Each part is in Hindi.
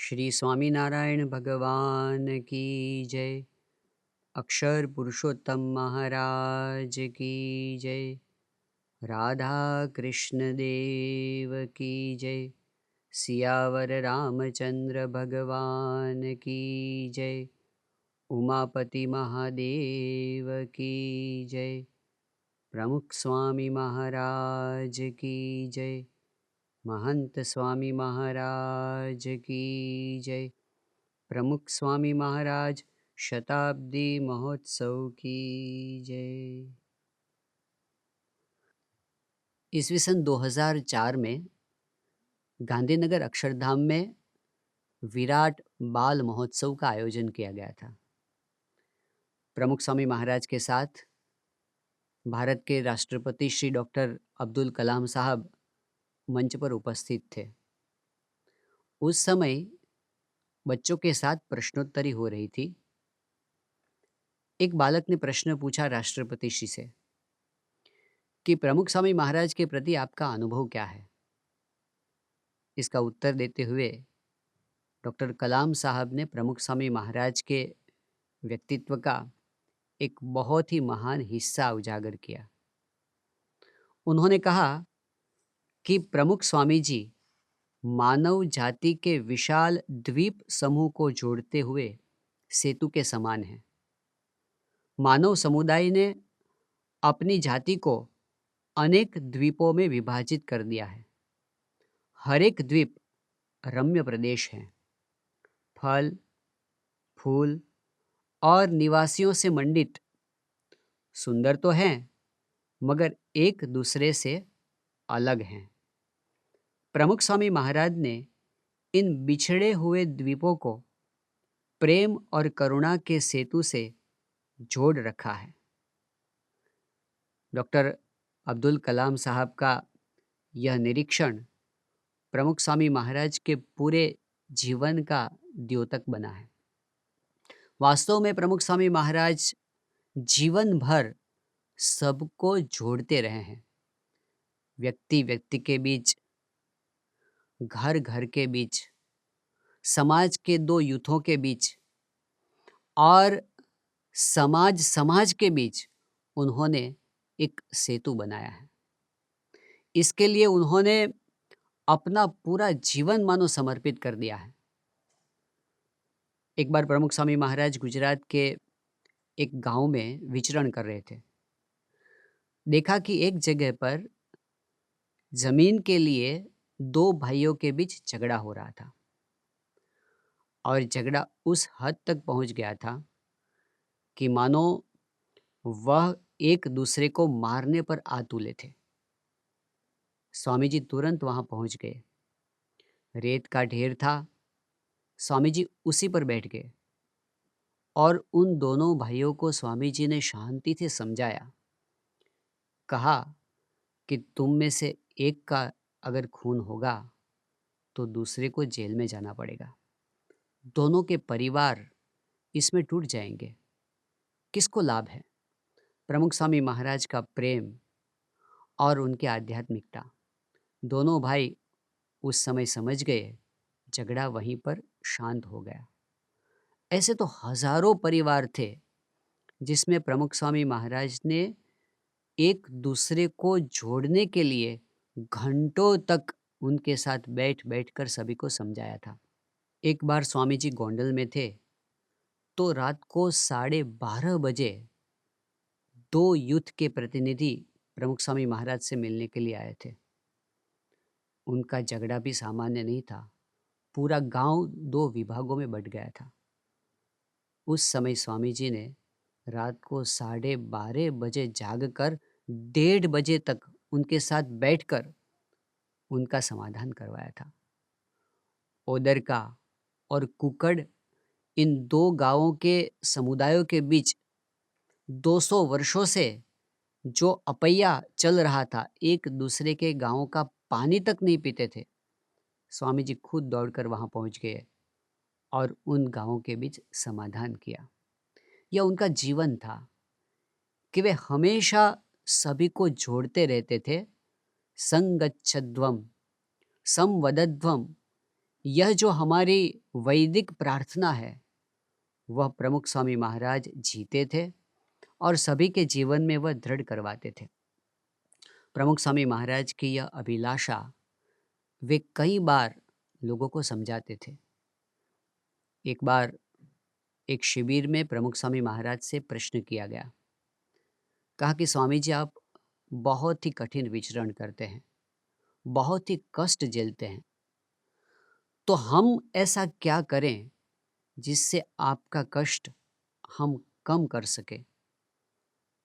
श्री स्वामीनारायण भगवान की जय। अक्षर पुरुषोत्तम महाराज की जय। राधा कृष्ण देव की जय। सियावर रामचंद्र भगवान की जय। उमापति महादेव की जय। प्रमुख स्वामी महाराज की जय। महंत स्वामी महाराज की जय। प्रमुख स्वामी महाराज शताब्दी महोत्सव की जय। ईस्वी सन 2004 में गांधीनगर अक्षरधाम में विराट बाल महोत्सव का आयोजन किया गया था। प्रमुख स्वामी महाराज के साथ भारत के राष्ट्रपति श्री डॉक्टर अब्दुल कलाम साहब मंच पर उपस्थित थे। उस समय बच्चों के साथ प्रश्नोत्तरी हो रही थी। एक बालक ने प्रश्न पूछा राष्ट्रपति श्री से कि प्रमुख स्वामी महाराज के प्रति आपका अनुभव क्या है। इसका उत्तर देते हुए डॉक्टर कलाम साहब ने प्रमुख स्वामी महाराज के व्यक्तित्व का एक बहुत ही महान हिस्सा उजागर किया। उन्होंने कहा कि प्रमुख स्वामी जी मानव जाति के विशाल द्वीप समूह को जोड़ते हुए सेतु के समान हैं। मानव समुदाय ने अपनी जाति को अनेक द्वीपों में विभाजित कर दिया है। हर एक द्वीप रम्य प्रदेश है। फल, फूल और निवासियों से मंडित, सुंदर तो हैं मगर एक दूसरे से अलग हैं। प्रमुख स्वामी महाराज ने इन बिछड़े हुए द्वीपों को प्रेम और करुणा के सेतु से जोड़ रखा है। डॉक्टर अब्दुल कलाम साहब का यह निरीक्षण प्रमुख स्वामी महाराज के पूरे जीवन का द्योतक बना है। वास्तव में प्रमुख स्वामी महाराज जीवन भर सबको जोड़ते रहे हैं। व्यक्ति व्यक्ति के बीच, घर घर के बीच, समाज के दो युथों के बीच और समाज समाज के बीच उन्होंने एक सेतु बनाया है। इसके लिए उन्होंने अपना पूरा जीवन मानो समर्पित कर दिया है। एक बार प्रमुख स्वामी महाराज गुजरात के एक गांव में विचरण कर रहे थे। देखा कि एक जगह पर जमीन के लिए दो भाइयों के बीच झगड़ा हो रहा था और झगड़ा उस हद तक पहुंच गया था कि मानो वह एक दूसरे को मारने पर आतुले थे। स्वामी जी तुरंत वहां पहुंच गए। रेत का ढेर था। स्वामी जी उसी पर बैठ गए और उन दोनों भाइयों को स्वामी जी ने शांति से समझाया। कहा कि तुम में से एक का अगर खून होगा तो दूसरे को जेल में जाना पड़ेगा। दोनों के परिवार इसमें टूट जाएंगे। किसको लाभ है? प्रमुख स्वामी महाराज का प्रेम और उनकी आध्यात्मिकता। दोनों भाई उस समय समझ गए। झगड़ा वहीं पर शांत हो गया। ऐसे तो हजारों परिवार थे जिसमें प्रमुख स्वामी महाराज ने एक दूसरे को जोड़ने के लिए घंटों तक उनके साथ बैठ बैठ कर सभी को समझाया था। एक बार स्वामी जी गोंडल में थे तो रात को 12:30 बजे दो यूथ के प्रतिनिधि प्रमुख स्वामी महाराज से मिलने के लिए आए थे। उनका झगड़ा भी सामान्य नहीं था। पूरा गांव दो विभागों में बंट गया था। उस समय स्वामी जी ने रात को 12:30 बजे जागकर 1:30 बजे तक उनके साथ बैठकर उनका समाधान करवाया था। ओदरका और कुकड़, इन दो गांवों के समुदायों के बीच 200 वर्षों से जो अपैया चल रहा था, एक दूसरे के गांवों का पानी तक नहीं पीते थे, स्वामी जी खुद दौड़कर वहां पहुंच गए और उन गांवों के बीच समाधान किया। यह उनका जीवन था कि वे हमेशा सभी को जोड़ते रहते थे। संगच्छध्वम, संवदध्वम, यह जो हमारी वैदिक प्रार्थना है, वह प्रमुख स्वामी महाराज जीते थे और सभी के जीवन में वह दृढ़ करवाते थे। प्रमुख स्वामी महाराज की यह अभिलाषा वे कई बार लोगों को समझाते थे। एक बार एक शिविर में प्रमुख स्वामी महाराज से प्रश्न किया गया। कहा कि स्वामी जी, आप बहुत ही कठिन विचरण करते हैं, बहुत ही कष्ट झेलते हैं, तो हम ऐसा क्या करें जिससे आपका कष्ट हम कम कर सके।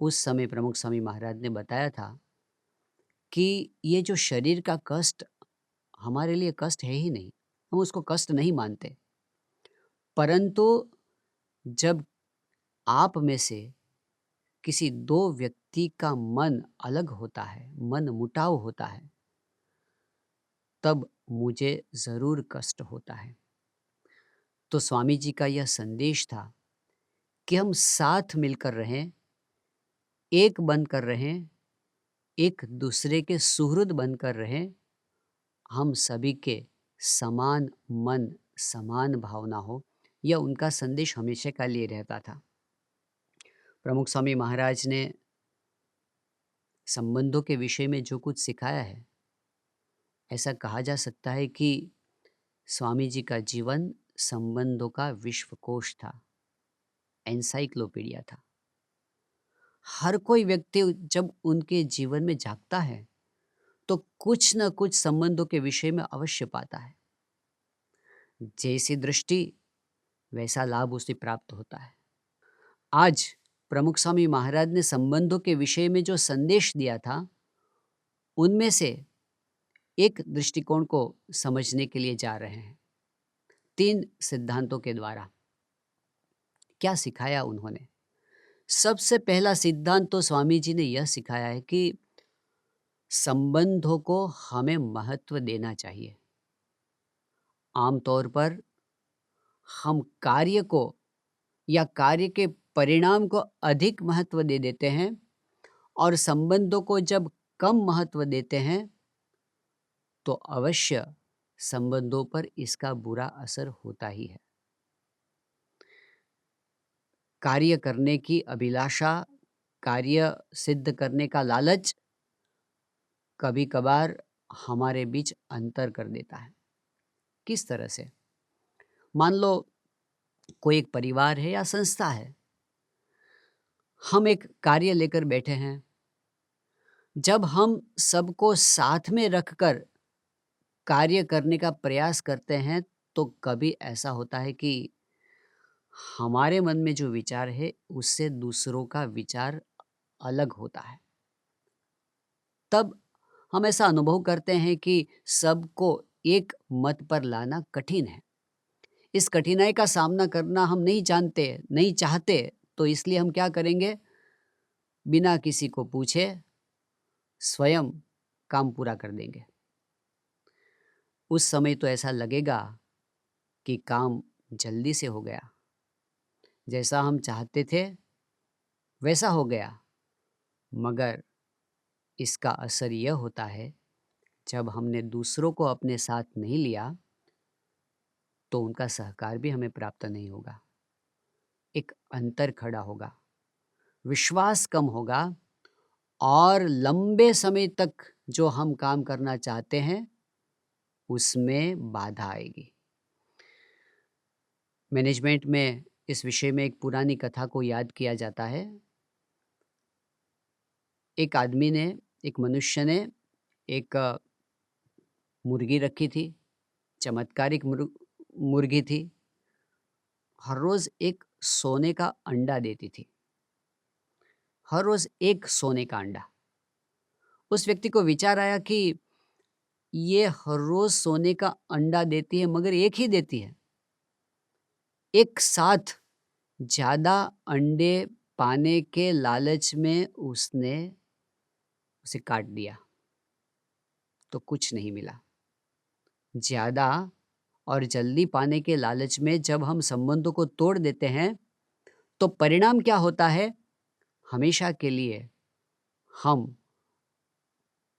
उस समय प्रमुख स्वामी महाराज ने बताया था कि ये जो शरीर का कष्ट हमारे लिए कष्ट है ही नहीं, हम उसको कष्ट नहीं मानते, परंतु जब आप में से किसी दो व्यक्ति का मन अलग होता है, मन मुटाव होता है, तब मुझे ज़रूर कष्ट होता है। तो स्वामी जी का यह संदेश था कि हम साथ मिलकर रहें, एक बनकर रहें, एक दूसरे के सुहृद बनकर रहें, हम सभी के समान मन, समान भावना हो। यह उनका संदेश हमेशा का लिए रहता था। प्रमुख स्वामी महाराज ने संबंधों के विषय में जो कुछ सिखाया है, ऐसा कहा जा सकता है कि स्वामी जी का जीवन संबंधों का विश्वकोश था, एनसाइक्लोपीडिया था। हर कोई व्यक्ति जब उनके जीवन में झांकता है तो कुछ न कुछ संबंधों के विषय में अवश्य पाता है। जैसी दृष्टि वैसा लाभ उसे प्राप्त होता है। आज प्रमुख स्वामी महाराज ने संबंधों के विषय में जो संदेश दिया था, उनमें से एक दृष्टिकोण को समझने के लिए जा रहे हैं। 3 सिद्धांतों के द्वारा क्या सिखाया उन्होंने। सबसे पहला सिद्धांत तो स्वामी जी ने यह सिखाया है कि संबंधों को हमें महत्व देना चाहिए। आमतौर पर हम कार्य को या कार्य के परिणाम को अधिक महत्व दे देते हैं और संबंधों को जब कम महत्व देते हैं तो अवश्य संबंधों पर इसका बुरा असर होता ही है। कार्य करने की अभिलाषा, कार्य सिद्ध करने का लालच कभी कभार हमारे बीच अंतर कर देता है। किस तरह से? मान लो कोई एक परिवार है या संस्था है, हम एक कार्य लेकर बैठे हैं। जब हम सबको साथ में रखकर कार्य करने का प्रयास करते हैं तो कभी ऐसा होता है कि हमारे मन में जो विचार है उससे दूसरों का विचार अलग होता है। तब हम ऐसा अनुभव करते हैं कि सबको एक मत पर लाना कठिन है। इस कठिनाई का सामना करना हम नहीं जानते, नहीं चाहते, तो इसलिए हम क्या करेंगे? बिना किसी को पूछे स्वयं काम पूरा कर देंगे। उस समय तो ऐसा लगेगा कि काम जल्दी से हो गया, जैसा हम चाहते थे वैसा हो गया, मगर इसका असर यह होता है जब हमने दूसरों को अपने साथ नहीं लिया तो उनका सहकार भी हमें प्राप्त नहीं होगा। एक अंतर खड़ा होगा, विश्वास कम होगा और लंबे समय तक जो हम काम करना चाहते हैं उसमें बाधा आएगी। मैनेजमेंट में इस विषय में एक पुरानी कथा को याद किया जाता है। एक आदमी ने, एक मनुष्य ने एक मुर्गी रखी थी, चमत्कारिक मुर्गी थी। हर रोज एक सोने का अंडा देती थी, हर रोज एक सोने का अंडा। उस व्यक्ति को विचार आया कि ये हर रोज सोने का अंडा देती है मगर एक ही देती है। एक साथ ज्यादा अंडे पाने के लालच में उसने उसे काट दिया तो कुछ नहीं मिला। ज्यादा और जल्दी पाने के लालच में जब हम संबंधों को तोड़ देते हैं तो परिणाम क्या होता है? हमेशा के लिए हम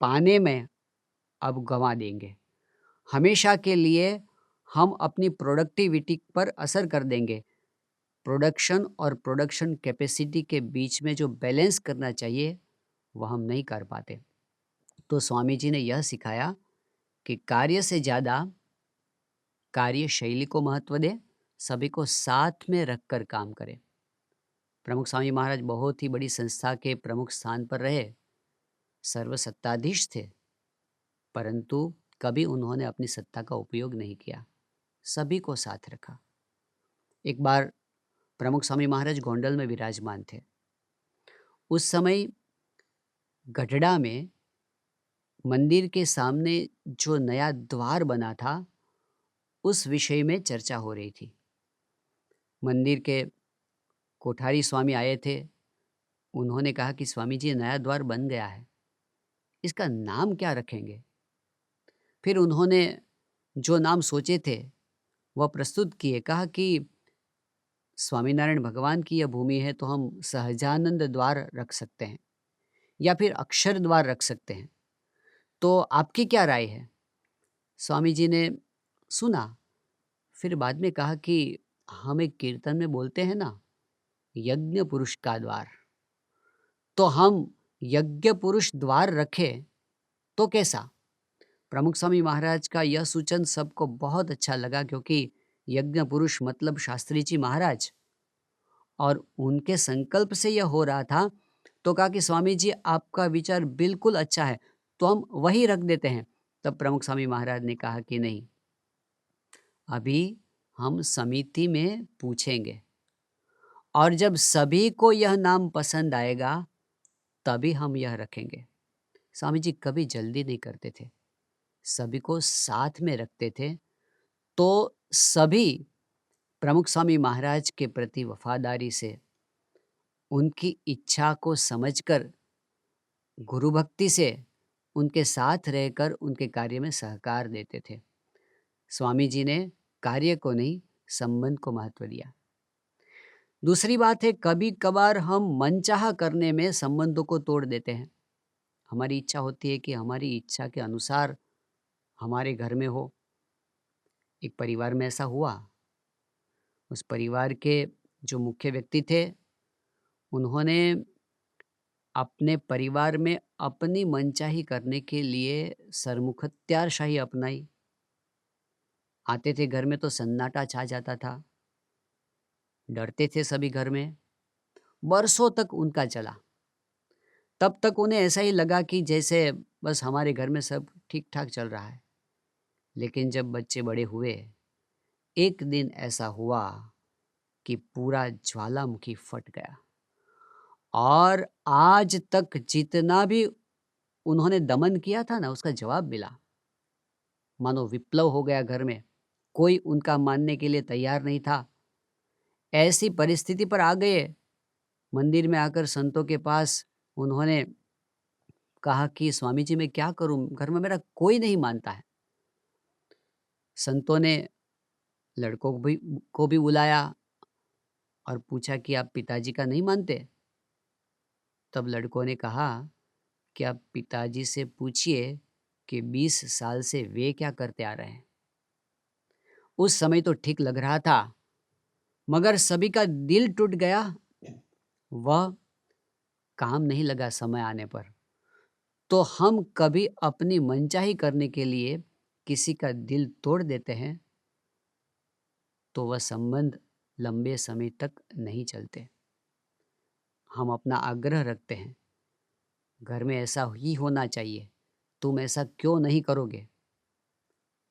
पाने में अब गंवा देंगे। हमेशा के लिए हम अपनी प्रोडक्टिविटी पर असर कर देंगे। प्रोडक्शन और प्रोडक्शन कैपेसिटी के बीच में जो बैलेंस करना चाहिए, वह हम नहीं कर पाते। तो स्वामी जी ने यह सिखाया कि कार्य से ज़्यादा कार्यशैली को महत्व दें, सभी को साथ में रखकर काम करें। प्रमुख स्वामी महाराज बहुत ही बड़ी संस्था के प्रमुख स्थान पर रहे, सर्वसत्ताधीश थे, परंतु कभी उन्होंने अपनी सत्ता का उपयोग नहीं किया, सभी को साथ रखा। एक बार प्रमुख स्वामी महाराज गोंडल में विराजमान थे। उस समय गढ़ड़ा में मंदिर के सामने जो नया द्वार बना था, उस विषय में चर्चा हो रही थी। मंदिर के कोठारी स्वामी आए थे। उन्होंने कहा कि स्वामी जी, नया द्वार बन गया है, इसका नाम क्या रखेंगे? फिर उन्होंने जो नाम सोचे थे वह प्रस्तुत किए। कहा कि स्वामीनारायण भगवान की यह भूमि है, तो हम सहजानंद द्वार रख सकते हैं या फिर अक्षर द्वार रख सकते हैं। तो आपकी क्या राय है? स्वामी जी ने सुना, फिर बाद में कहा कि हम एक कीर्तन में बोलते हैं ना, यज्ञ पुरुष का द्वार, तो हम यज्ञ पुरुष द्वार रखें तो कैसा? प्रमुख स्वामी महाराज का यह सूचन सबको बहुत अच्छा लगा, क्योंकि यज्ञ पुरुष मतलब शास्त्री जी महाराज, और उनके संकल्प से यह हो रहा था। तो कहा कि स्वामी जी, आपका विचार बिल्कुल अच्छा है, तो हम वही रख देते हैं। तब प्रमुख स्वामी महाराज ने कहा कि नहीं, अभी हम समिति में पूछेंगे, और जब सभी को यह नाम पसंद आएगा तभी हम यह रखेंगे। स्वामी जी कभी जल्दी नहीं करते थे, सभी को साथ में रखते थे। तो सभी प्रमुख स्वामी महाराज के प्रति वफादारी से, उनकी इच्छा को समझकर, गुरु भक्ति से उनके साथ रहकर उनके कार्य में सहकार देते थे। स्वामी जी ने कार्य को नहीं, संबंध को महत्व दिया। दूसरी बात है, कभी कभार हम मनचाहा करने में संबंधों को तोड़ देते हैं। हमारी इच्छा होती है कि हमारी इच्छा के अनुसार हमारे घर में हो। एक परिवार में ऐसा हुआ। उस परिवार के जो मुख्य व्यक्ति थे, उन्होंने अपने परिवार में अपनी मनचाही करने के लिए सरमुखत्यारशाही अपनाई। आते थे घर में तो सन्नाटा छा जाता था, डरते थे सभी घर में। बरसों तक उनका चला। तब तक उन्हें ऐसा ही लगा कि जैसे बस हमारे घर में सब ठीक ठाक चल रहा है। लेकिन जब बच्चे बड़े हुए, एक दिन ऐसा हुआ कि पूरा ज्वालामुखी फट गया, और आज तक जितना भी उन्होंने दमन किया था ना, उसका जवाब मिला। मानो विप्लव हो गया घर में, कोई उनका मानने के लिए तैयार नहीं था। ऐसी परिस्थिति पर आ गए, मंदिर में आकर संतों के पास उन्होंने कहा कि स्वामी जी, मैं क्या करूं, घर में मेरा कोई नहीं मानता है। संतों ने लड़कों को भी बुलाया और पूछा कि आप पिताजी का नहीं मानते? तब लड़कों ने कहा कि आप पिताजी से पूछिए कि 20 साल से वे क्या करते आ रहे हैं। उस समय तो ठीक लग रहा था, मगर सभी का दिल टूट गया। वह काम नहीं लगा समय आने पर। तो हम कभी अपनी मनचाही करने के लिए किसी का दिल तोड़ देते हैं, तो वह संबंध लंबे समय तक नहीं चलते। हम अपना आग्रह रखते हैं, घर में ऐसा ही होना चाहिए, तुम ऐसा क्यों नहीं करोगे?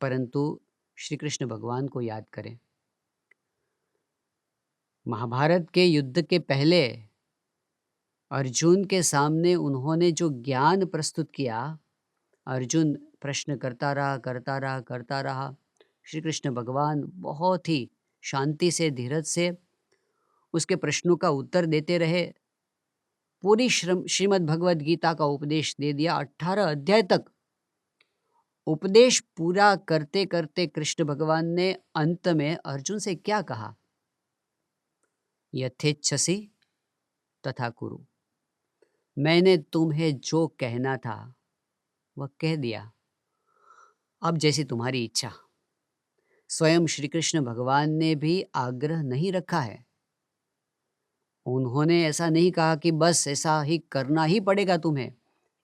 परंतु श्री कृष्ण भगवान को याद करें। महाभारत के युद्ध के पहले अर्जुन के सामने उन्होंने जो ज्ञान प्रस्तुत किया, अर्जुन प्रश्न करता रहा। श्री कृष्ण भगवान बहुत ही शांति से, धीरज से उसके प्रश्नों का उत्तर देते रहे। पूरी श्रीमद् भगवद गीता का उपदेश दे दिया, 18 अध्याय तक। उपदेश पूरा करते करते कृष्ण भगवान ने अंत में अर्जुन से क्या कहा? यथेच्छसि तथा कुरु। मैंने तुम्हें जो कहना था वह कह दिया, अब जैसी तुम्हारी इच्छा। स्वयं श्री कृष्ण भगवान ने भी आग्रह नहीं रखा है। उन्होंने ऐसा नहीं कहा कि बस ऐसा ही करना ही पड़ेगा तुम्हें,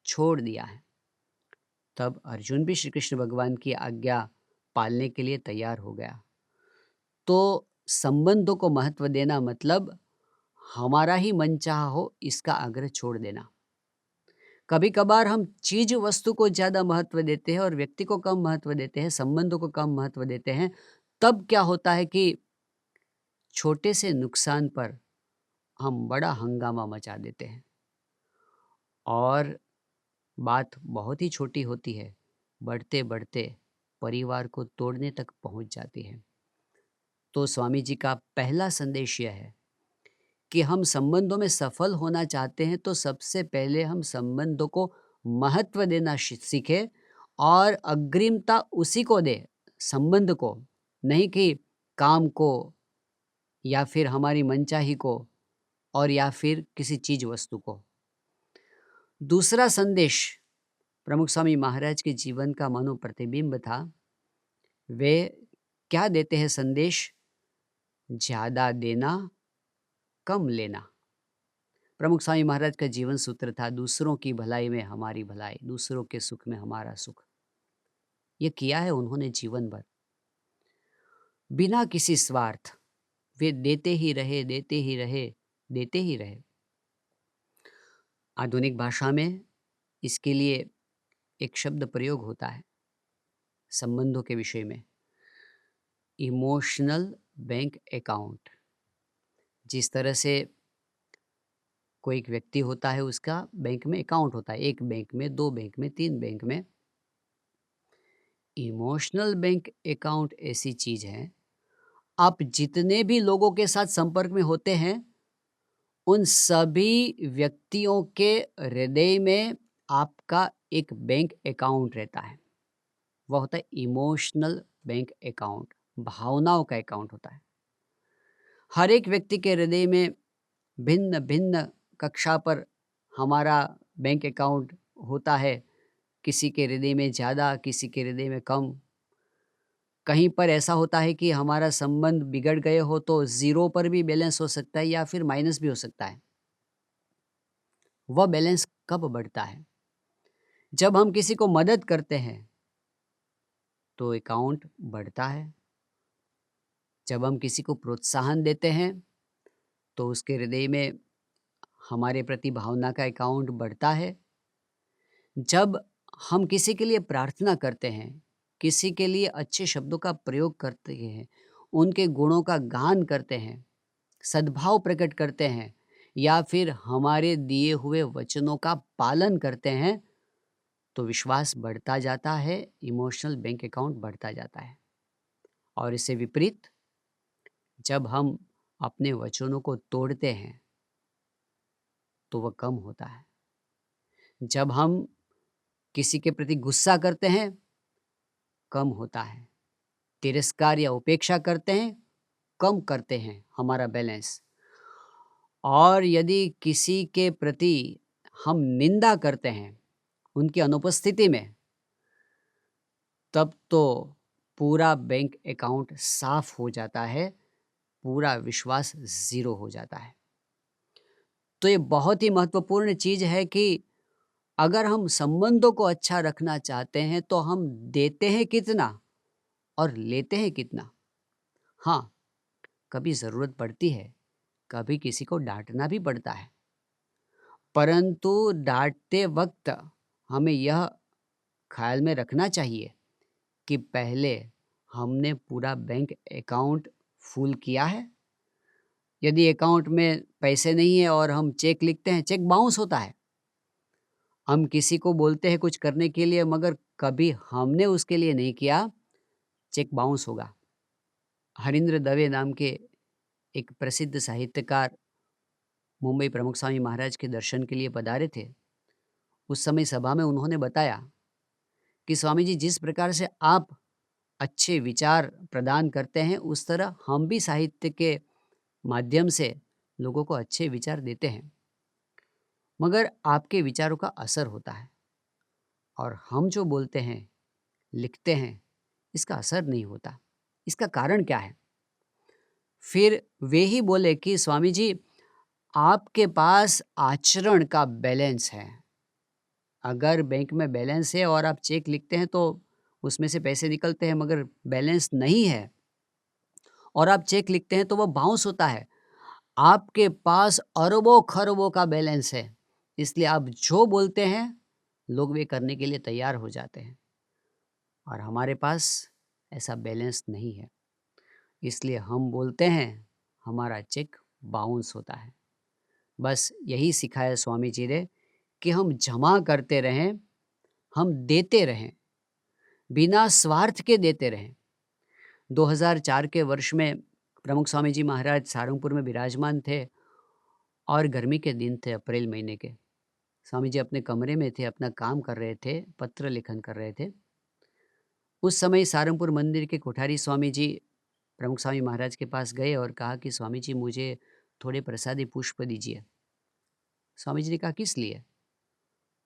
छोड़ दिया है। तब अर्जुन भी श्री कृष्ण भगवान की आज्ञा पालने के लिए तैयार हो गया। तो संबंधों को महत्व देना मतलब हमारा ही मनचाहा हो इसका आग्रह छोड़ देना। कभी कभार हम चीज वस्तु को ज्यादा महत्व देते हैं और व्यक्ति को कम महत्व देते हैं, संबंधों को कम महत्व देते हैं। तब क्या होता है कि छोटे से नुकसान पर हम बड़ा हंगामा मचा देते हैं और बात बहुत ही छोटी होती है, बढ़ते बढ़ते परिवार को तोड़ने तक पहुंच जाती है। तो स्वामी जी का पहला संदेश यह है कि हम संबंधों में सफल होना चाहते हैं तो सबसे पहले हम संबंधों को महत्व देना सीखें और अग्रिमता उसी को दे, संबंध को, नहीं कि काम को या फिर हमारी मनचाही को और या फिर किसी चीज वस्तु को। दूसरा संदेश प्रमुख स्वामी महाराज के जीवन का मानो प्रतिबिंब था। वे क्या देते हैं संदेश? ज्यादा देना, कम लेना। प्रमुख स्वामी महाराज का जीवन सूत्र था, दूसरों की भलाई में हमारी भलाई, दूसरों के सुख में हमारा सुख। ये किया है उन्होंने जीवन भर, बिना किसी स्वार्थ। वे देते ही रहे, देते ही रहे, देते ही रहे। आधुनिक भाषा में इसके लिए एक शब्द प्रयोग होता है संबंधों के विषय में, इमोशनल बैंक अकाउंट। जिस तरह से कोई एक व्यक्ति होता है, उसका बैंक में अकाउंट होता है, एक बैंक में, दो बैंक में, तीन बैंक में। इमोशनल बैंक अकाउंट ऐसी चीज है, आप जितने भी लोगों के साथ संपर्क में होते हैं उन सभी व्यक्तियों के हृदय में आपका एक बैंक अकाउंट रहता है। वह होता है इमोशनल बैंक अकाउंट, भावनाओं का अकाउंट होता है। हर एक व्यक्ति के हृदय में भिन्न भिन्न कक्षा पर हमारा बैंक अकाउंट होता है। किसी के हृदय में ज़्यादा, किसी के हृदय में कम। कहीं पर ऐसा होता है कि हमारा संबंध बिगड़ गए हो तो ज़ीरो पर भी बैलेंस हो सकता है या फिर माइनस भी हो सकता है। वह बैलेंस कब बढ़ता है? जब हम किसी को मदद करते हैं तो अकाउंट बढ़ता है। जब हम किसी को प्रोत्साहन देते हैं तो उसके हृदय में हमारे प्रति भावना का अकाउंट बढ़ता है। जब हम किसी के लिए प्रार्थना करते हैं, किसी के लिए अच्छे शब्दों का प्रयोग करते हैं, उनके गुणों का गान करते हैं, सद्भाव प्रकट करते हैं या फिर हमारे दिए हुए वचनों का पालन करते हैं, तो विश्वास बढ़ता जाता है, इमोशनल बैंक अकाउंट बढ़ता जाता है। और इससे विपरीत जब हम अपने वचनों को तोड़ते हैं तो वह कम होता है। जब हम किसी के प्रति गुस्सा करते हैं, कम होता है। तिरस्कार या उपेक्षा करते हैं, कम करते हैं हमारा बैलेंस। और यदि किसी के प्रति हम निंदा करते हैं उनकी अनुपस्थिति में, तब तो पूरा बैंक अकाउंट साफ हो जाता है, पूरा विश्वास ज़ीरो हो जाता है। तो ये बहुत ही महत्वपूर्ण चीज़ है कि अगर हम संबंधों को अच्छा रखना चाहते हैं तो हम देते हैं कितना और लेते हैं कितना। हाँ, कभी ज़रूरत पड़ती है, कभी किसी को डांटना भी पड़ता है, परंतु डांटते वक्त हमें यह ख्याल में रखना चाहिए कि पहले हमने पूरा बैंक अकाउंट फुल किया है। यदि अकाउंट में पैसे नहीं है और हम चेक लिखते हैं, चेक बाउंस होता है। हम किसी को बोलते हैं कुछ करने के लिए, मगर कभी हमने उसके लिए नहीं किया, चेक बाउंस होगा। हरिंद्र दवे नाम के एक प्रसिद्ध साहित्यकार मुंबई प्रमुख स्वामी महाराज के दर्शन के लिए पधारे थे। उस समय सभा में उन्होंने बताया कि स्वामी जी, जिस प्रकार से आप अच्छे विचार प्रदान करते हैं उस तरह हम भी साहित्य के माध्यम से लोगों को अच्छे विचार देते हैं, मगर आपके विचारों का असर होता है और हम जो बोलते हैं, लिखते हैं, इसका असर नहीं होता। इसका कारण क्या है? फिर वे ही बोले कि स्वामी जी, आपके पास आचरण का बैलेंस है। अगर बैंक में बैलेंस है और आप चेक लिखते हैं तो उसमें से पैसे निकलते हैं, मगर बैलेंस नहीं है और आप चेक लिखते हैं तो वो बाउंस होता है। आपके पास अरबों-खरबों का बैलेंस है, इसलिए आप जो बोलते हैं, लोग वे करने के लिए तैयार हो जाते हैं और हमारे पास ऐसा बैलेंस नहीं है। इसलिए हम बोलते हैं, हमारा चेक बाउंस होता है। बस यही सिखाया स्वामी जी ने कि हम जमा करते रहें, हम देते रहें, बिना स्वार्थ के देते रहें। 2004 के वर्ष में प्रमुख स्वामी जी महाराज सारंगपुर में विराजमान थे और गर्मी के दिन थे, अप्रैल महीने के। स्वामी जी अपने कमरे में थे, अपना काम कर रहे थे, पत्र लेखन कर रहे थे। उस समय सारंगपुर मंदिर के कोठारी स्वामी जी प्रमुख स्वामी महाराज के पास गए और कहा कि स्वामी जी, मुझे थोड़े प्रसादी पुष्प दीजिए। स्वामी जी ने कहा, किस लिए?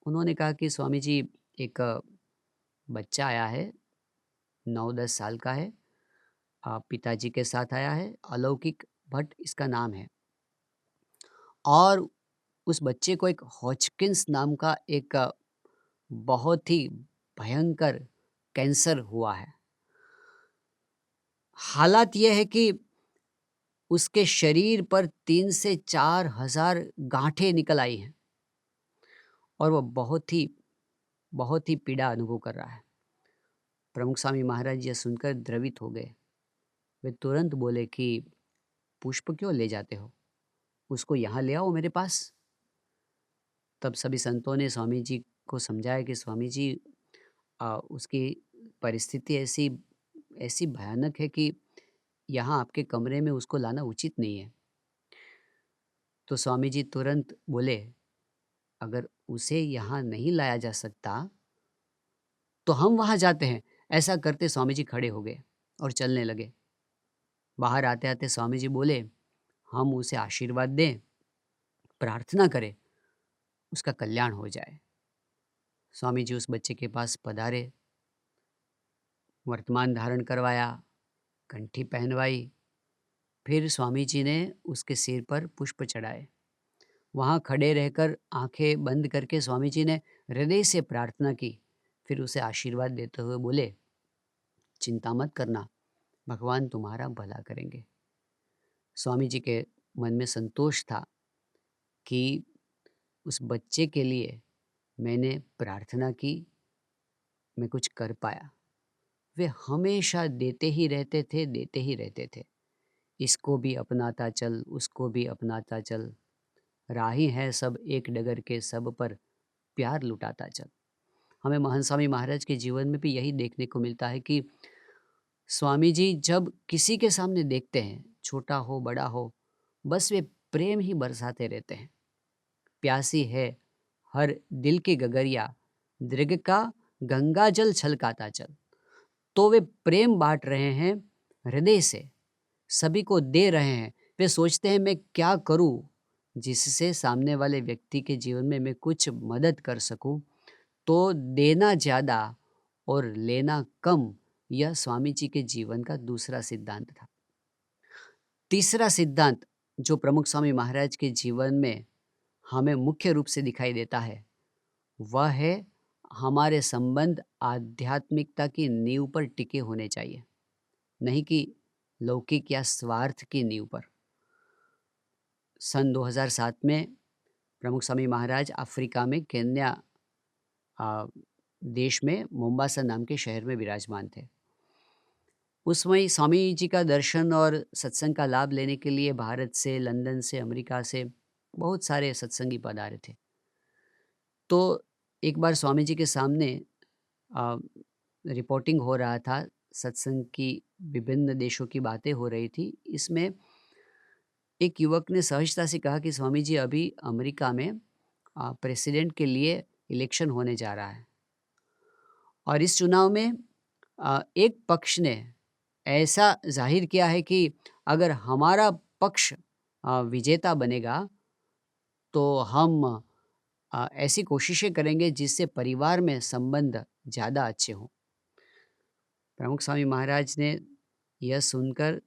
उन्होंने कहा कि स्वामी जी, एक बच्चा आया है, 9-10 साल का है, पिताजी के साथ आया है, अलौकिक भट्ट इसका नाम है और उस बच्चे को एक हॉजकिंस नाम का एक बहुत ही भयंकर कैंसर हुआ है। हालात यह है कि उसके शरीर पर 3 से 4 हज़ार गांठें निकल आई हैं और वो बहुत ही पीड़ा अनुभव कर रहा है। प्रमुख स्वामी महाराज यह सुनकर द्रवित हो गए। वे तुरंत बोले कि पुष्प क्यों ले जाते हो, उसको यहाँ ले आओ मेरे पास। तब सभी संतों ने स्वामी जी को समझाया कि स्वामी जी, उसकी परिस्थिति ऐसी ऐसी भयानक है कि यहाँ आपके कमरे में उसको लाना उचित नहीं है। तो स्वामी जी तुरंत बोले, अगर उसे यहाँ नहीं लाया जा सकता तो हम वहाँ जाते हैं। ऐसा करते स्वामी जी खड़े हो गए और चलने लगे। बाहर आते आते स्वामी जी बोले, हम उसे आशीर्वाद दें, प्रार्थना करें, उसका कल्याण हो जाए। स्वामी जी उस बच्चे के पास पधारे, वर्तमान धारण करवाया, कंठी पहनवाई, फिर स्वामी जी ने उसके सिर पर पुष्प चढ़ाए। वहाँ खड़े रहकर आंखें बंद करके स्वामी जी ने हृदय से प्रार्थना की। फिर उसे आशीर्वाद देते हुए बोले, चिंता मत करना, भगवान तुम्हारा भला करेंगे। स्वामी जी के मन में संतोष था कि उस बच्चे के लिए मैंने प्रार्थना की, मैं कुछ कर पाया। वे हमेशा देते ही रहते थे, देते ही रहते थे। इसको भी अपनाता चल, उसको भी अपनाता चल, राही हैं सब एक डगर के, सब पर प्यार लुटाता चल। हमें महंत स्वामी महाराज के जीवन में भी यही देखने को मिलता है कि स्वामी जी जब किसी के सामने देखते हैं, छोटा हो बड़ा हो, बस वे प्रेम ही बरसाते रहते हैं। प्यासी है हर दिल की गगरिया, दृग का गंगा जल छलकाता चल। तो वे प्रेम बांट रहे हैं हृदय से, सभी को दे रहे हैं। वे सोचते हैं मैं क्या करूं जिससे सामने वाले व्यक्ति के जीवन में मैं कुछ मदद कर सकूं। तो देना ज़्यादा और लेना कम, यह स्वामी जी के जीवन का दूसरा सिद्धांत था। तीसरा सिद्धांत जो प्रमुख स्वामी महाराज के जीवन में हमें मुख्य रूप से दिखाई देता है, वह है हमारे संबंध आध्यात्मिकता की नींव पर टिके होने चाहिए, नहीं कि लौकिक या स्वार्थ की नींव पर। सन 2007 में प्रमुख स्वामी महाराज अफ्रीका में केन्या देश में मोम्बासा नाम के शहर में विराजमान थे। उस समय स्वामी जी का दर्शन और सत्संग का लाभ लेने के लिए भारत से, लंदन से, अमेरिका से बहुत सारे सत्संगी पधारे थे। तो एक बार स्वामी जी के सामने आ, रिपोर्टिंग हो रहा था, सत्संग की विभिन्न देशों की बातें हो रही थी। इसमें एक युवक ने सहजता से कहा कि स्वामी जी, अभी अमेरिका में प्रेसिडेंट के लिए इलेक्शन होने जा रहा है और इस चुनाव में एक पक्ष ने ऐसा जाहिर किया है कि अगर हमारा पक्ष विजेता बनेगा तो हम ऐसी कोशिशें करेंगे जिससे परिवार में संबंध ज़्यादा अच्छे हों। प्रमुख स्वामी महाराज ने यह सुनकर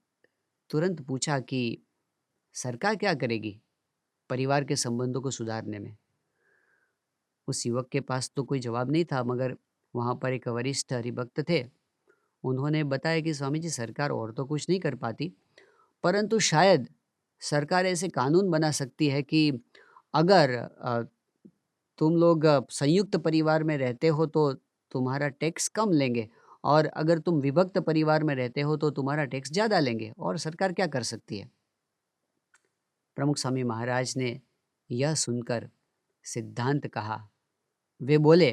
तुरंत पूछा कि सरकार क्या करेगी परिवार के संबंधों को सुधारने में? उस युवक के पास तो कोई जवाब नहीं था, मगर वहाँ पर एक वरिष्ठ हरिभक्त थे। उन्होंने बताया कि स्वामी जी, सरकार और तो कुछ नहीं कर पाती, परंतु शायद सरकार ऐसे कानून बना सकती है कि अगर तुम लोग संयुक्त परिवार में रहते हो तो तुम्हारा टैक्स कम लेंगे, और अगर तुम विभक्त परिवार में रहते हो तो तुम्हारा टैक्स ज़्यादा लेंगे, और सरकार क्या कर सकती है? प्रमुख स्वामी महाराज ने यह सुनकर सिद्धांत कहा। वे बोले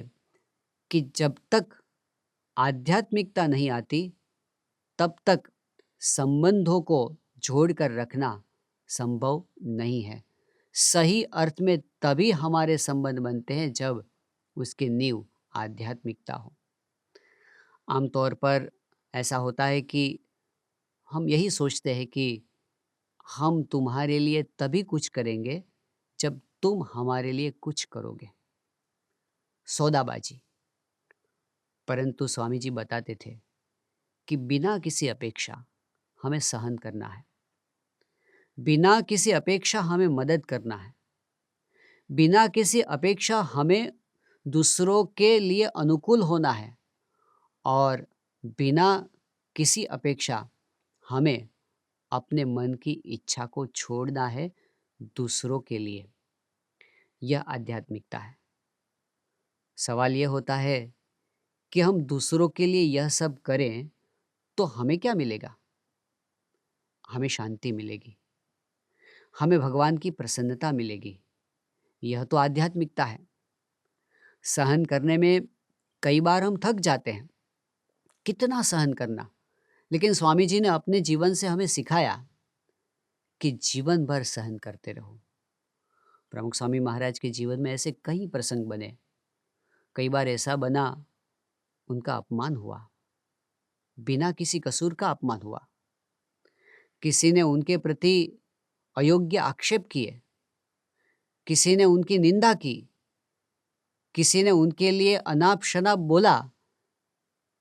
कि जब तक आध्यात्मिकता नहीं आती तब तक संबंधों को जोड़कर रखना संभव नहीं है। सही अर्थ में तभी हमारे संबंध बनते हैं जब उसकी नींव आध्यात्मिकता हो। आमतौर पर ऐसा होता है कि हम यही सोचते हैं कि हम तुम्हारे लिए तभी कुछ करेंगे जब तुम हमारे लिए कुछ करोगे। सौदाबाजी। परंतु स्वामी जी बताते थे कि बिना किसी अपेक्षा हमें सहन करना है, बिना किसी अपेक्षा हमें मदद करना है, बिना किसी अपेक्षा हमें दूसरों के लिए अनुकूल होना है, और बिना किसी अपेक्षा हमें अपने मन की इच्छा को छोड़ना है दूसरों के लिए। यह आध्यात्मिकता है। सवाल यह होता है कि हम दूसरों के लिए यह सब करें तो हमें क्या मिलेगा? हमें शांति मिलेगी, हमें भगवान की प्रसन्नता मिलेगी। यह तो आध्यात्मिकता है। सहन करने में कई बार हम थक जाते हैं, कितना सहन करना। लेकिन स्वामी जी ने अपने जीवन से हमें सिखाया कि जीवन भर सहन करते रहो। प्रमुख स्वामी महाराज के जीवन में ऐसे कई प्रसंग बने। कई बार ऐसा बना, उनका अपमान हुआ, बिना किसी कसूर का अपमान हुआ। किसी ने उनके प्रति अयोग्य आक्षेप किए, किसी ने उनकी निंदा की, किसी ने उनके लिए अनाप शनाप बोला,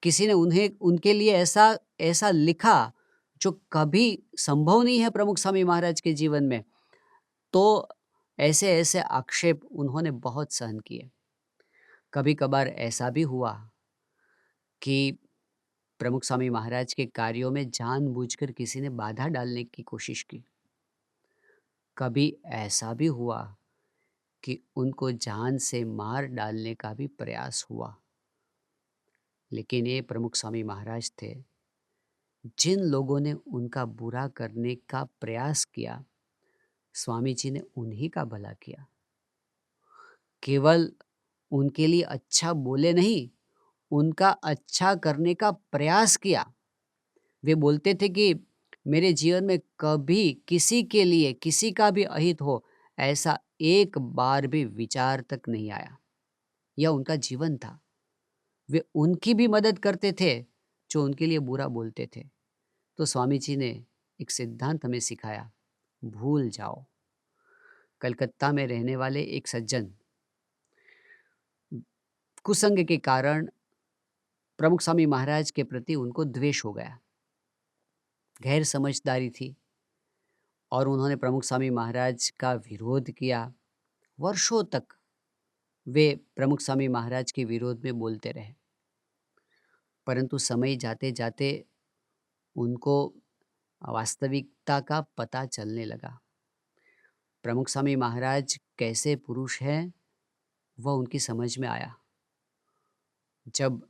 किसी ने उन्हें उनके लिए ऐसा ऐसा लिखा जो कभी संभव नहीं है प्रमुख स्वामी महाराज के जीवन में। तो ऐसे ऐसे आक्षेप उन्होंने बहुत सहन किए। कभी कभार ऐसा भी हुआ कि प्रमुख स्वामी महाराज के कार्यों में जानबूझकर किसी ने बाधा डालने की कोशिश की। कभी ऐसा भी हुआ कि उनको जान से मार डालने का भी प्रयास हुआ। लेकिन ये प्रमुख स्वामी महाराज थे, जिन लोगों ने उनका बुरा करने का प्रयास किया, स्वामी जी ने उन्हीं का भला किया। केवल उनके लिए अच्छा बोले नहीं, उनका अच्छा करने का प्रयास किया। वे बोलते थे कि मेरे जीवन में कभी किसी के लिए किसी का भी अहित हो, ऐसा एक बार भी विचार तक नहीं आया। यह उनका जीवन था। वे उनकी भी मदद करते थे जो उनके लिए बुरा बोलते थे। तो स्वामी जी ने एक सिद्धांत हमें सिखाया, भूल जाओ। कलकत्ता में रहने वाले एक सज्जन, कुसंग के कारण प्रमुख स्वामी महाराज के प्रति उनको द्वेष हो गया। गैर समझदारी थी और उन्होंने प्रमुख स्वामी महाराज का विरोध किया। वर्षों तक वे प्रमुख स्वामी महाराज के विरोध में बोलते रहे, परंतु समय जाते जाते उनको वास्तविकता का पता चलने लगा। प्रमुख स्वामी महाराज कैसे पुरुष हैं वह उनकी समझ में आया। जब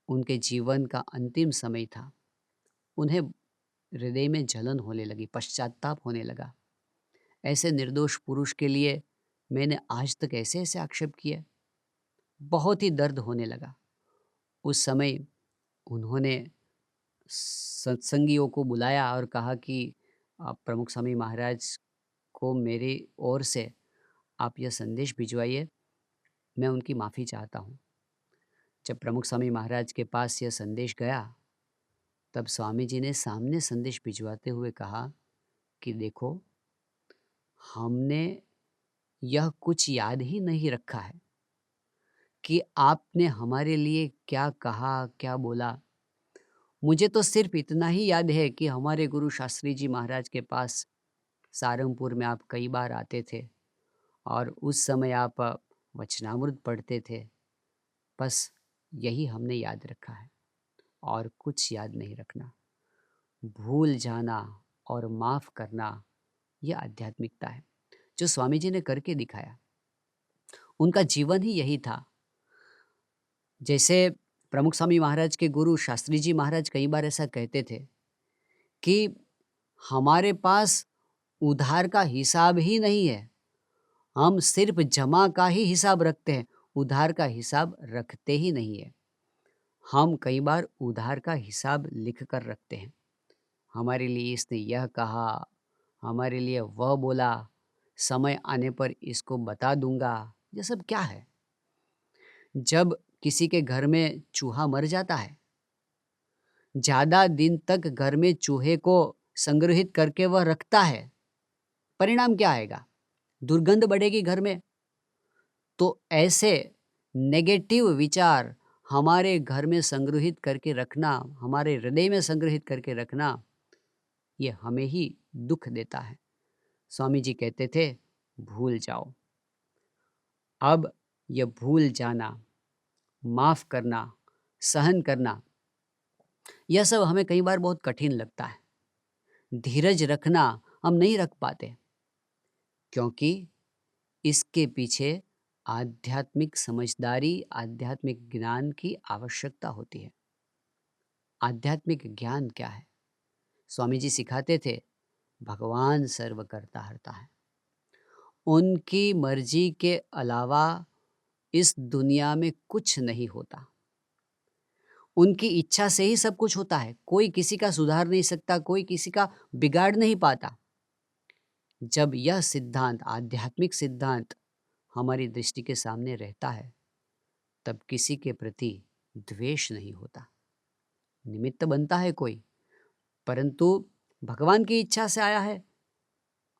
उनके जीवन का अंतिम समय था, उन्हें हृदय में जलन होने लगी, पश्चाताप होने लगा। ऐसे निर्दोष पुरुष के लिए मैंने आज तक ऐसे ऐसे आक्षेप किए। बहुत ही दर्द होने लगा। उस समय उन्होंने सत्संगियों को बुलाया और कहा कि आप प्रमुख स्वामी महाराज को मेरी ओर से आप यह संदेश भिजवाइए, मैं उनकी माफ़ी चाहता हूँ। जब प्रमुख स्वामी महाराज के पास यह संदेश गया, तब स्वामी जी ने सामने संदेश भिजवाते हुए कहा कि देखो, हमने यह कुछ याद ही नहीं रखा है कि आपने हमारे लिए क्या कहा, क्या बोला। मुझे तो सिर्फ इतना ही याद है कि हमारे गुरु शास्त्री जी महाराज के पास सारंगपुर में आप कई बार आते थे और उस समय आप वचनामृत पढ़ते थे। बस यही हमने याद रखा है और कुछ याद नहीं रखना। भूल जाना और माफ़ करना, यह आध्यात्मिकता है जो स्वामी जी ने करके दिखाया। उनका जीवन ही यही था। जैसे प्रमुख स्वामी महाराज के गुरु शास्त्री जी महाराज कई बार ऐसा कहते थे कि हमारे पास उधार का हिसाब ही नहीं है, हम सिर्फ जमा का ही हिसाब रखते हैं, उधार का हिसाब रखते ही नहीं है। हम कई बार उधार का हिसाब लिख कर रखते हैं। हमारे लिए इसने यह कहा, हमारे लिए वह बोला, समय आने पर इसको बता दूंगा। ये सब क्या है? जब किसी के घर में चूहा मर जाता है, ज़्यादा दिन तक घर में चूहे को संग्रहित करके वह रखता है, परिणाम क्या आएगा? दुर्गंध बढ़ेगी घर में। तो ऐसे नेगेटिव विचार हमारे घर में संग्रहित करके रखना, हमारे हृदय में संग्रहित करके रखना, ये हमें ही दुख देता है। स्वामी जी कहते थे, भूल जाओ। अब ये भूल जाना, माफ़ करना, सहन करना, यह सब हमें कई बार बहुत कठिन लगता है। धीरज रखना हम नहीं रख पाते, क्योंकि इसके पीछे आध्यात्मिक समझदारी, आध्यात्मिक ज्ञान की आवश्यकता होती है। आध्यात्मिक ज्ञान क्या है? स्वामी जी सिखाते थे, भगवान सर्व करता हरता है। उनकी मर्जी के अलावा इस दुनिया में कुछ नहीं होता। उनकी इच्छा से ही सब कुछ होता है। कोई किसी का सुधार नहीं सकता, कोई किसी का बिगाड़ नहीं पाता। जब यह सिद्धांत, आध्यात्मिक सिद्धांत हमारी दृष्टि के सामने रहता है, तब किसी के प्रति द्वेष नहीं होता। निमित्त बनता है कोई, परंतु भगवान की इच्छा से आया है।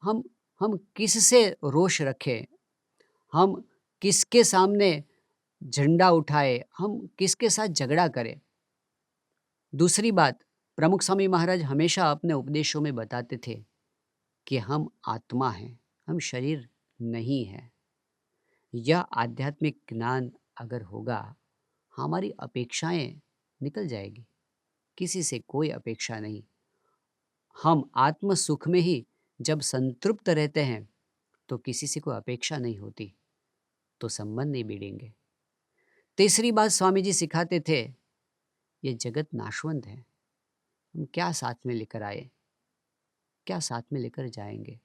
हम हम किससे रोष रखें, हम किसके सामने झंडा उठाए, हम किसके साथ झगड़ा करें। दूसरी बात, प्रमुख स्वामी महाराज हमेशा अपने उपदेशों में बताते थे कि हम आत्मा हैं, हम शरीर नहीं हैं। यह आध्यात्मिक ज्ञान अगर होगा, हमारी अपेक्षाएं निकल जाएगी। किसी से कोई अपेक्षा नहीं। हम आत्म सुख में ही जब संतृप्त रहते हैं, तो किसी से कोई अपेक्षा नहीं होती, तो संबंध नहीं बिगड़ेंगे। तीसरी बात स्वामी जी सिखाते थे, ये जगत नाशवंत है। हम क्या साथ में लेकर आए, क्या साथ में लेकर जाएंगे?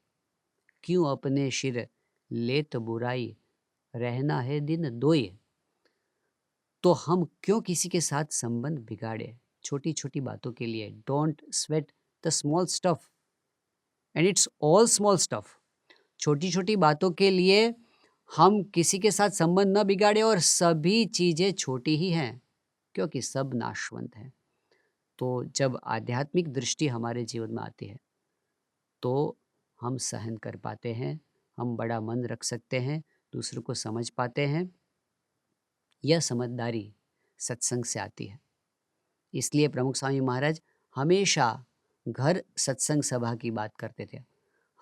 क्यों अपने शिर लेत बुराई, रहना है दिन दोय। तो हम क्यों किसी के साथ संबंध बिगाड़े छोटी छोटी बातों के लिए? Don't sweat the small stuff, and it's all small stuff. छोटी छोटी बातों के लिए हम किसी के साथ संबंध न बिगाड़े, और सभी चीज़ें छोटी ही हैं, क्योंकि सब नाशवंत हैं। तो जब आध्यात्मिक दृष्टि हमारे जीवन में आती है, तो हम सहन कर पाते हैं, हम बड़ा मन रख सकते हैं, दूसरों को समझ पाते हैं। यह समझदारी सत्संग से आती है। इसलिए प्रमुख स्वामी महाराज हमेशा घर सत्संग सभा की बात करते थे।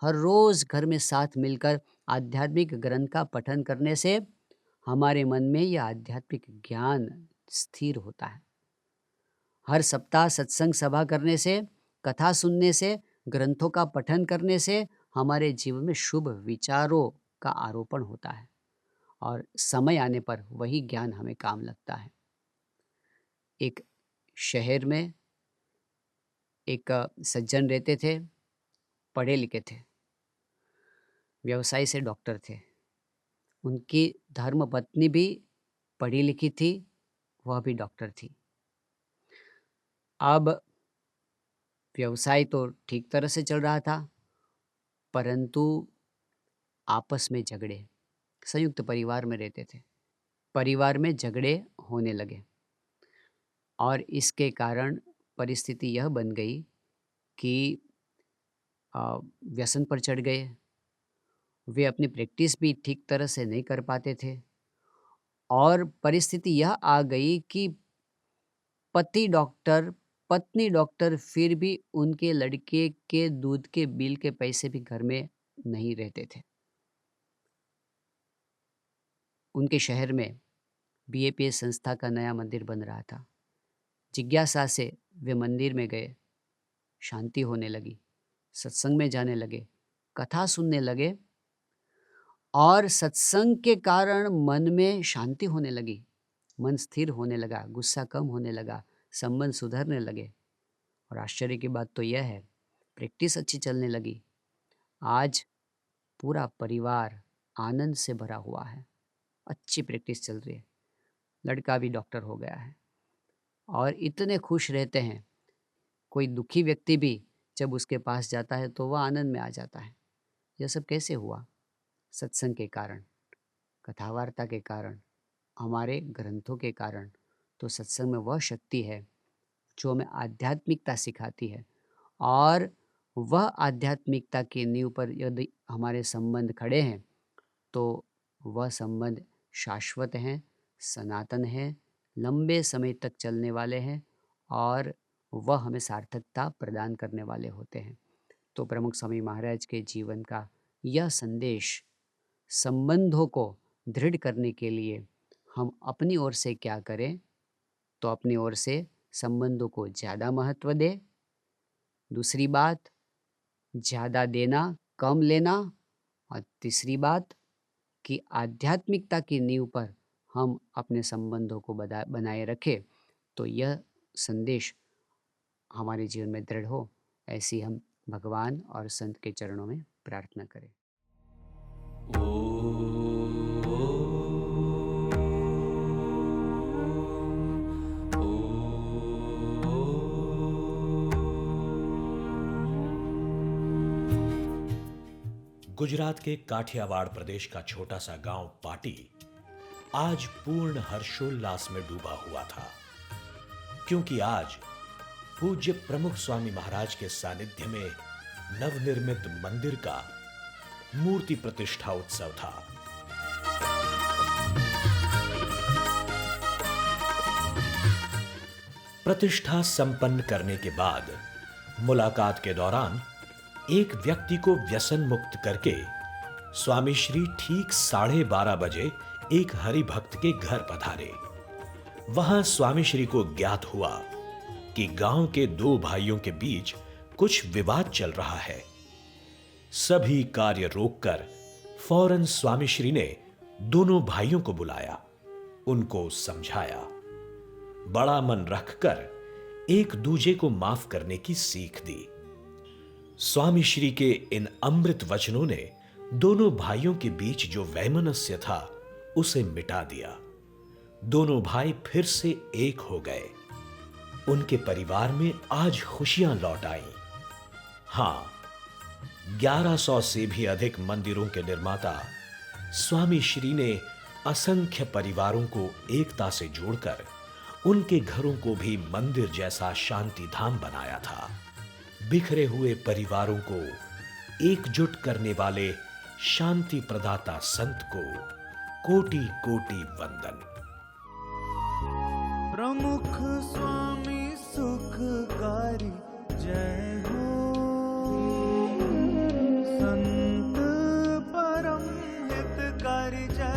हर रोज़ घर में साथ मिलकर आध्यात्मिक ग्रंथ का पठन करने से हमारे मन में यह आध्यात्मिक ज्ञान स्थिर होता है। हर सप्ताह सत्संग सभा करने से, कथा सुनने से, ग्रंथों का पठन करने से हमारे जीवन में शुभ विचारों का आरोपण होता है, और समय आने पर वही ज्ञान हमें काम लगता है। एक शहर में एक सज्जन रहते थे, पढ़े लिखे थे, व्यवसाय से डॉक्टर थे। उनकी धर्म पत्नी भी पढ़ी लिखी थी, वह भी डॉक्टर थी। अब व्यवसाय तो ठीक तरह से चल रहा था, परंतु आपस में झगड़े, संयुक्त परिवार में रहते थे, परिवार में झगड़े होने लगे, और इसके कारण परिस्थिति यह बन गई कि व्यसन पर चढ़ गए। वे अपनी प्रैक्टिस भी ठीक तरह से नहीं कर पाते थे, और परिस्थिति यह आ गई कि पति डॉक्टर, पत्नी डॉक्टर फिर भी उनके लड़के के दूध के बिल के पैसे भी घर में नहीं रहते थे। उनके शहर में बीएपीएस संस्था का नया मंदिर बन रहा था। जिज्ञासा से वे मंदिर में गए, शांति होने लगी, सत्संग में जाने लगे, कथा सुनने लगे और सत्संग के कारण मन में शांति होने लगी, मन स्थिर होने लगा, गुस्सा कम होने लगा, संबंध सुधरने लगे। और आश्चर्य की बात तो यह है, प्रैक्टिस अच्छी चलने लगी। आज पूरा परिवार आनंद से भरा हुआ है, अच्छी प्रैक्टिस चल रही है, लड़का भी डॉक्टर हो गया है और इतने खुश रहते हैं। कोई दुखी व्यक्ति भी जब उसके पास जाता है तो वह आनंद में आ जाता है। यह सब कैसे हुआ? सत्संग के कारण, कथा वार्ता के कारण, हमारे ग्रंथों के कारण। तो सत्संग में वह शक्ति है जो हमें आध्यात्मिकता सिखाती है और वह आध्यात्मिकता की नींव पर यदि हमारे संबंध खड़े हैं तो वह संबंध शाश्वत हैं, सनातन हैं, लंबे समय तक चलने वाले हैं और वह हमें सार्थकता प्रदान करने वाले होते हैं। तो प्रमुख स्वामी महाराज के जीवन का यह संदेश संबंधों को दृढ़ करने के लिए हम अपनी ओर से क्या करें? तो अपनी ओर से संबंधों को ज़्यादा महत्व दें। दूसरी बात, ज़्यादा देना, कम लेना। और तीसरी बात कि आध्यात्मिकता की नींव पर हम अपने संबंधों को बनाए रखें। तो यह संदेश हमारे जीवन में दृढ़ हो, ऐसी हम भगवान और संत के चरणों में प्रार्थना करें। गुजरात के काठियावाड़ प्रदेश का छोटा सा गांव पाटी आज पूर्ण हर्षोल्लास में डूबा हुआ था, क्योंकि आज पूज्य प्रमुख स्वामी महाराज के सानिध्य में नवनिर्मित मंदिर का मूर्ति प्रतिष्ठा उत्सव था। प्रतिष्ठा संपन्न करने के बाद मुलाकात के दौरान एक व्यक्ति को व्यसन मुक्त करके स्वामी श्री ठीक 12:30 बजे एक हरि भक्त के घर पधारे। वहां स्वामी श्री को ज्ञात हुआ कि गांव के 2 भाइयों के बीच कुछ विवाद चल रहा है। सभी कार्य रोककर फौरन स्वामी श्री ने दोनों भाइयों को बुलाया, उनको समझाया, बड़ा मन रखकर एक दूजे को माफ करने की सीख दी। स्वामी श्री के इन अमृत वचनों ने दोनों भाइयों के बीच जो वैमनस्य था उसे मिटा दिया। दोनों भाई फिर से एक हो गए। उनके परिवार में आज खुशियां लौट आईं। हां, 1100 से भी अधिक मंदिरों के निर्माता स्वामी श्री ने असंख्य परिवारों को एकता से जोड़कर उनके घरों को भी मंदिर जैसा शांति धाम बनाया था। बिखरे हुए परिवारों को एकजुट करने वाले शांति प्रदाता संत को कोटि कोटि वंदन। प्रमुख स्वामी सुखकारी जय हो, संत परम हितकारी जय